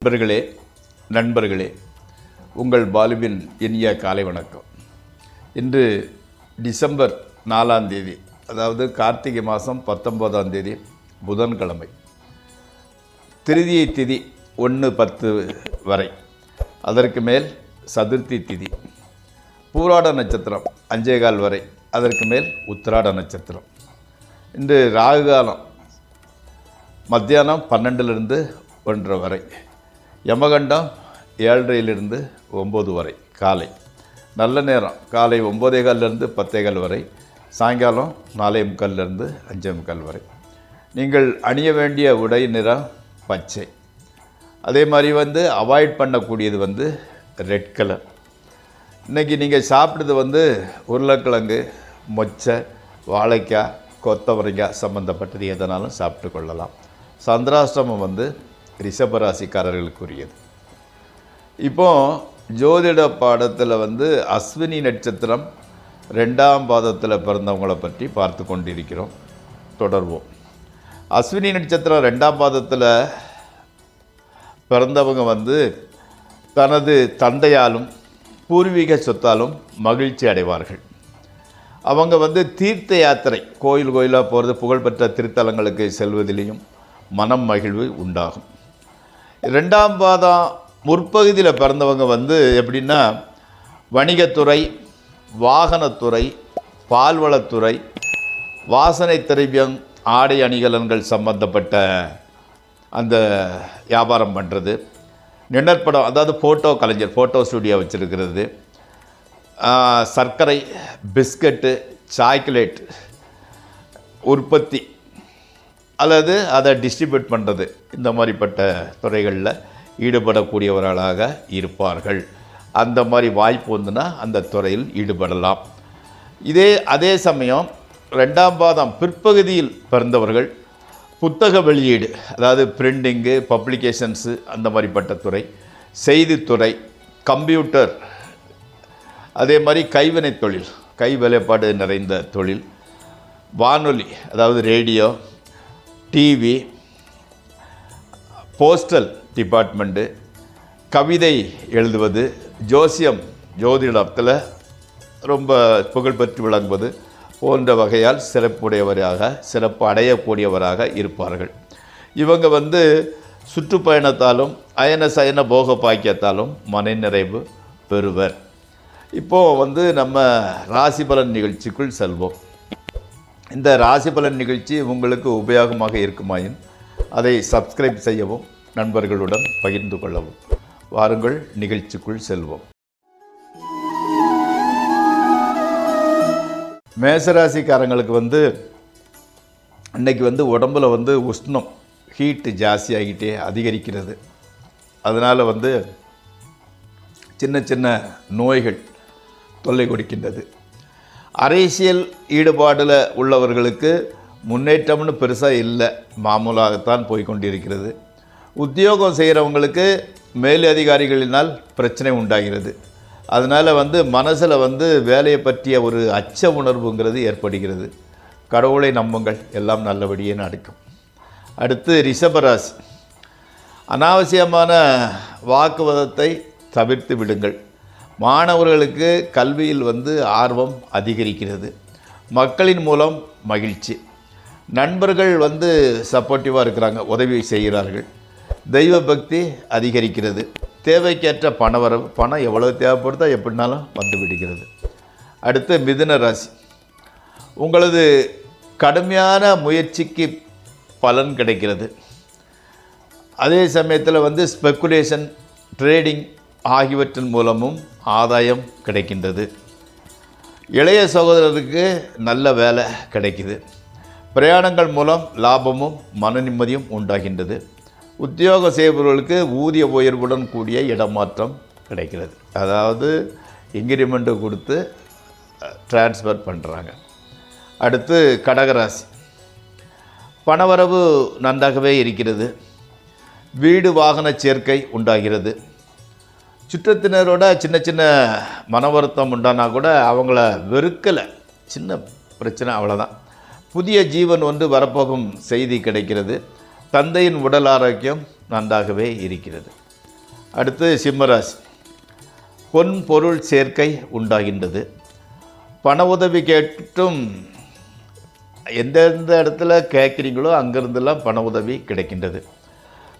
அன்பர்களே, நண்பர்களே, உங்கள் பாலுவின் இனிய காலை வணக்கம். இன்று டிசம்பர் 4ஆம் தேதி, அதாவது கார்த்திகை மாதம் 19ஆம் தேதி புதன்கிழமை. திருதியை திதி 1-10 வரை, அதற்கு மேல் சதுர்த்தி திதி. பூராட நட்சத்திரம் 5:15 வரை, அதற்கு மேல் உத்திராட நட்சத்திரம். இன்று ராகு காலம் மத்தியானம் 12லிருந்து 1:30 வரை, யமகண்டம் 7:30லிருந்து 9 வரை காலை. நல்ல நேரம் காலை 9:15லிருந்து 10:15 வரை, சாயங்காலம் 4:45லிருந்து 5:45 வரை. நீங்கள் அணிய வேண்டிய உடை நிறம் பச்சை. அதே மாதிரி அவாய்ட் பண்ணக்கூடியது ரெட் கலர். இன்றைக்கி நீங்கள் சாப்பிட்றது உருளைக்கிழங்கு, மொச்சை, வாழைக்காய், கொத்தவரைக்காய் சம்மந்தப்பட்டது எதனாலும் சாப்பிட்டு கொள்ளலாம். சந்திராஷ்டமம் ரிஷபராசிக்காரர்களுக்குரியது. இப்போது ஜோதிட பாடத்தில் அஸ்வினி நட்சத்திரம் 2ஆம் பாதத்தில் பிறந்தவங்களை பற்றி பார்த்து கொண்டிருக்கிறோம். தொடர்வோம். அஸ்வினி நட்சத்திரம் 2ஆம் பாதத்தில் பிறந்தவங்க தனது தந்தையாலும் பூர்வீக சொத்தாலும் மகிழ்ச்சி அடைவார்கள். அவங்க தீர்த்த யாத்திரை, கோயிலாக போகிறது, புகழ்பெற்ற திருத்தலங்களுக்கு செல்வதிலையும் மனம் மகிழ்வு உண்டாகும். 2ஆம் பாதம் முற்பகுதியில் பிறந்தவங்க எப்படின்னா, வணிகத்துறை, வாகனத்துறை, பால்வளத்துறை, வாசனை திரவியம், ஆடை அணிகலன்கள் சம்பந்தப்பட்ட அந்த வியாபாரம் பண்ணுறது, நிழற்படம், அதாவது ஃபோட்டோ கலைஞர், ஃபோட்டோ ஸ்டுடியோ வச்சுருக்கிறது, சர்க்கரை, பிஸ்கட்டு, சாக்லேட் உற்பத்தி அல்லது அதை டிஸ்ட்ரிபியூட் பண்ணுறது, இந்த மாதிரிப்பட்ட துறைகளில் ஈடுபடக்கூடியவர்களாக இருப்பார்கள். அந்த மாதிரி வாய்ப்பு அந்த துறையில் ஈடுபடலாம். அதே சமயம் 2ஆம் பாதம் பிற்பகுதியில் பிறந்தவர்கள் புத்தக வெளியீடு, அதாவது பிரிண்டிங்கு, பப்ளிகேஷன்ஸு, அந்த மாதிரிப்பட்ட துறை, செய்தித்துறை, கம்ப்யூட்டர், அதே மாதிரி கைவினை தொழில், கை வேலைப்பாடு நிறைந்த தொழில், வானொலி, அதாவது ரேடியோ, டிவி, போஸ்டல் டிபார்ட்மெண்ட்டு, கவிதை எழுதுவது, ஜோசியம், ஜோதிடத்தில் ரொம்ப புகழ்பெற்று விளங்குவது போன்ற வகையால் சிறப்பு அடையக்கூடியவராக இருப்பார்கள். இவங்க சுற்றுப்பயணத்தாலும் அயன சயன போக பாக்கியத்தாலும் மனநிறைவு பெறுவர். இப்போது நம்ம ராசி பலன் நிகழ்ச்சிக்குள் செல்வோம். இந்த ராசி பலன் நிகழ்ச்சி உங்களுக்கு உபயோகமாக இருக்குமாயின் அதை சப்ஸ்கிரைப் செய்யவும், நண்பர்களுடன் பகிர்ந்து கொள்ளவும். வாருங்கள், நிகழ்ச்சிக்குள் செல்வோம். மேசராசிக்காரங்களுக்கு இன்றைக்கி உடம்பில் உஷ்ணம், ஹீட்டு ஜாஸ்தியாகிட்டே அதிகரிக்கிறது. அதனால் சின்ன சின்ன நோய்கள் தொல்லை கொடுக்கின்றது. அரசியல் ஈடுபாடில் உள்ளவர்களுக்கு முன்னேற்றம்னு பெருசாக இல்லை, மாமூலாகத்தான் போய்கொண்டிருக்கிறது. உத்தியோகம் செய்கிறவங்களுக்கு மேலதிகாரிகளினால் பிரச்சனை உண்டாகிறது. அதனால் மனசில் வேலையை பற்றிய ஒரு அச்ச உணர்வுங்கிறது ஏற்படுகிறது. கடவுளை நம்புங்கள், எல்லாம் நல்லபடியே நடக்கும். அடுத்து ரிஷபராசி. அனாவசியமான வாக்குவாதத்தை தவிர்த்து விடுங்கள். மாணவர்களுக்கு கல்வியில் ஆர்வம் அதிகரிக்கிறது. மக்களின் மூலம் மகிழ்ச்சி. நண்பர்கள் சப்போர்ட்டிவாக இருக்கிறாங்க, உதவி செய்கிறார்கள். தெய்வ பக்தி அதிகரிக்கிறது. தேவைக்கேற்ற பணவரவு, பணம் எவ்வளோ தேவைப்படுதோ எப்படினாலும் விடுகிறது. அடுத்து மிதுன ராசி. உங்களது கடுமையான முயற்சிக்கு பலன் கிடைக்கிறது. அதே சமயத்தில் ஸ்பெக்குலேஷன், ட்ரேடிங் ஆகியவற்றின் மூலமும் ஆதாயம் கிடைக்கின்றது. இளைய சகோதரருக்கு நல்ல வேலை கிடைக்குது. பிரயாணங்கள் மூலம் லாபமும் மன நிம்மதியும் உண்டாகின்றது. உத்தியோகம் செய்பவர்களுக்கு ஊதிய உயர்வுடன் கூடிய இடமாற்றம் கிடைக்கிறது. அதாவது இன்கிரிமெண்ட்டு கொடுத்து டிரான்ஸ்ஃபர் பண்ணுறாங்க. அடுத்து கடகராசி. பணவரவு நன்றாகவே இருக்கிறது. வீடு வாகன சேர்க்கை உண்டாகிறது. சுற்றத்தினரோட சின்ன சின்ன மன வருத்தம் உண்டானா கூட அவங்கள வெறுக்கலை, சின்ன பிரச்சனை, அவ்வளோதான். புதிய ஜீவன் வரப்போகும் செய்தி கிடைக்கிறது. தந்தையின் உடல் ஆரோக்கியம் நன்றாகவே இருக்கிறது. அடுத்து சிம்மராசி. பொன் பொருள் சேர்க்கை உண்டாகின்றது. பண உதவி கேட்டும் எந்தெந்த இடத்துல கேட்குறீங்களோ அங்கேருந்தெல்லாம் பண உதவி கிடைக்கின்றது.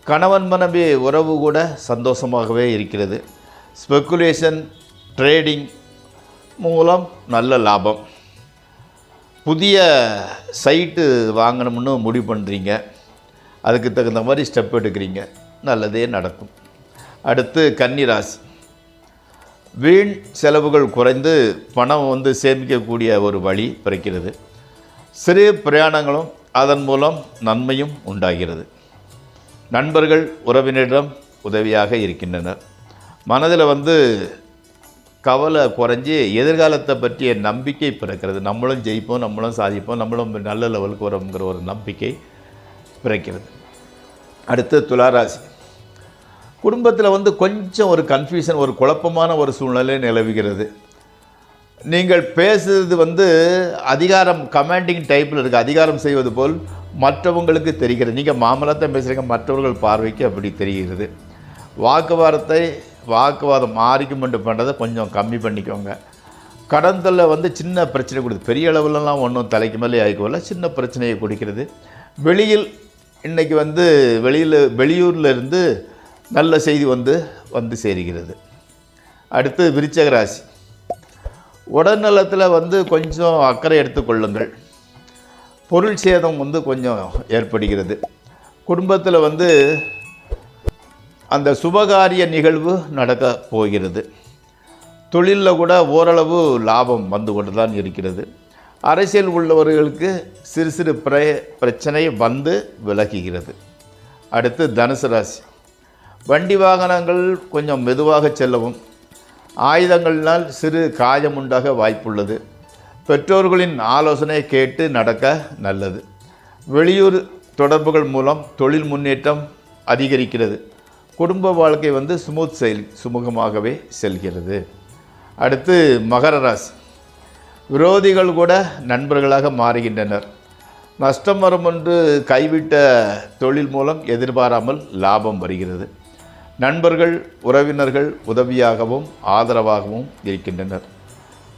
கணவன் மனைவி உறவு கூட சந்தோஷமாகவே இருக்கிறது. ஸ்பெக்குலேஷன் ட்ரேடிங் மூலம் நல்ல லாபம். புதிய சைட்டு வாங்கணும்னு முடிவு பண்ணுறீங்க, அதுக்கு தகுந்த மாதிரி ஸ்டெப் எடுக்கிறீங்க, நல்லதே நடக்கும். அடுத்து கன்னிராசி. வீண் செலவுகள் குறைந்து பணம் சேமிக்கக்கூடிய ஒரு வழி பிறக்கிறது. சிறு பிரயாணங்களும் அதன் மூலம் நன்மையும் உண்டாகிறது. நண்பர்கள் உறவினரிடம் உதவியாக இருக்கின்றனர். மனதில் கவலை குறைஞ்சி எதிர்காலத்தை பற்றிய நம்பிக்கை பிறக்கிறது. நம்மளும் ஜெயிப்போம், நம்மளும் சாதிப்போம், நம்மளும் நல்ல லெவலுக்கு வரோங்கிற ஒரு நம்பிக்கை பிறக்கிறது. அடுத்து துளாராசி. குடும்பத்தில் கொஞ்சம் ஒரு கன்ஃபியூஷன், ஒரு குழப்பமான ஒரு சூழ்நிலை நிலவுகிறது. நீங்கள் பேசுகிறது அதிகாரம் கமாண்டிங் டைப்பில் இருக்குது. அதிகாரம் செய்வது போல் மற்றவங்களுக்கு தெரிகிறது. நீங்கள் மாமலத்தை பேசுகிறீங்க, மற்றவர்கள் பார்வைக்கு அப்படி தெரிகிறது. வாக்குவாதம் ஆர்கியூமெண்ட் பண்ணுறதை கொஞ்சம் கம்மி பண்ணிக்கோங்க. கடந்தலில் சின்ன பிரச்சனை கொடுக்குது. பெரிய அளவுலலாம் ஒன்றும் தலைக்கு மேலே ஆகிக்கோல, சின்ன பிரச்சனையை கொடுக்கிறது. வெளியில் இன்றைக்கி வெளியூரில் இருந்து நல்ல செய்தி வந்து சேருகிறது. அடுத்து விருச்சிக ராசி. உடல்நலத்தில் கொஞ்சம் அக்கறை எடுத்துக்கொள்ளுங்கள். பொருள் சேதம் கொஞ்சம் ஏற்படுகிறது. குடும்பத்தில் அந்த சுபகாரிய நிகழ்வு நடக்க போகிறது. தொழிலில் கூட ஓரளவு லாபம் வந்து கொண்டு தான் இருக்கிறது. அரசியல் உள்ளவர்களுக்கு சிறு சிறு பிரச்சனை விலகுகிறது. அடுத்து தனுசு ராசி. வண்டி வாகனங்கள் கொஞ்சம் மெதுவாக செல்லவும், ஆயுதங்களினால் சிறு காயம் உண்டாக வாய்ப்புள்ளது. பெற்றோர்களின் ஆலோசனை கேட்டு நடக்க நல்லது. வெளியூர் தொடர்புகள் மூலம் தொழில் முன்னேற்றம் அதிகரிக்கிறது. குடும்ப வாழ்க்கை சுமூகமாகவே செல்கிறது. அடுத்து மகர ராசி. விரோதிகள் கூட நண்பர்களாக மாறுகின்றனர். நஷ்டம் வரும் என்று கைவிட்ட தொழில் மூலம் எதிர்பாராமல் லாபம் வருகிறது. நண்பர்கள் உறவினர்கள் உதவியாகவும் ஆதரவாகவும் இருக்கின்றனர்.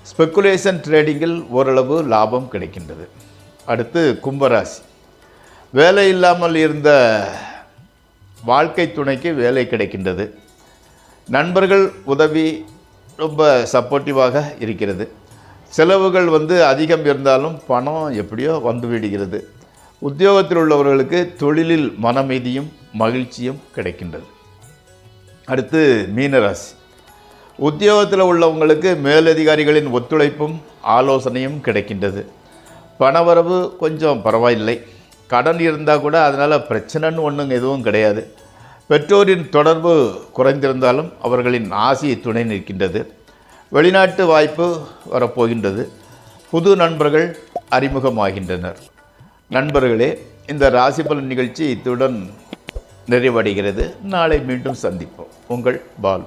ஸ்பெக்குலேஷன் ட்ரேடிங்கில் ஓரளவு லாபம் கிடைக்கின்றது. அடுத்து கும்பராசி. வேலை இல்லாமல் இருந்த வாழ்க்கை துணைக்கு வேலை கிடைக்கின்றது. நண்பர்கள் உதவி ரொம்ப சப்போர்ட்டிவாக இருக்கிறது. செலவுகள் அதிகம் இருந்தாலும் பணம் எப்படியோ விடுகிறது. உத்தியோகத்தில் உள்ளவர்களுக்கு தொழிலில் மனமீதியும் மகிழ்ச்சியும் கிடைக்கின்றது. அடுத்து மீனராசி. உத்தியோகத்தில் உள்ளவங்களுக்கு மேலதிகாரிகளின் ஒத்துழைப்பும் ஆலோசனையும் கிடைக்கின்றது. பணவரவு கொஞ்சம் பரவாயில்லை. கடன் இருந்தால் கூட அதனால் பிரச்சனைன்னு ஒன்றும் எதுவும் கிடையாது. பெற்றோரின் தொடர்பு குறைந்திருந்தாலும் அவர்களின் ஆசை துணை நிற்கின்றது. வெளிநாட்டு வாய்ப்பு வரப்போகின்றது. புது நண்பர்கள் அறிமுகமாகின்றனர். நண்பர்களே, இந்த ராசி பலன் நிகழ்ச்சி இத்துடன் நிறைவடைகிறது. நாளை மீண்டும் சந்திப்போம். உங்கள் பால்.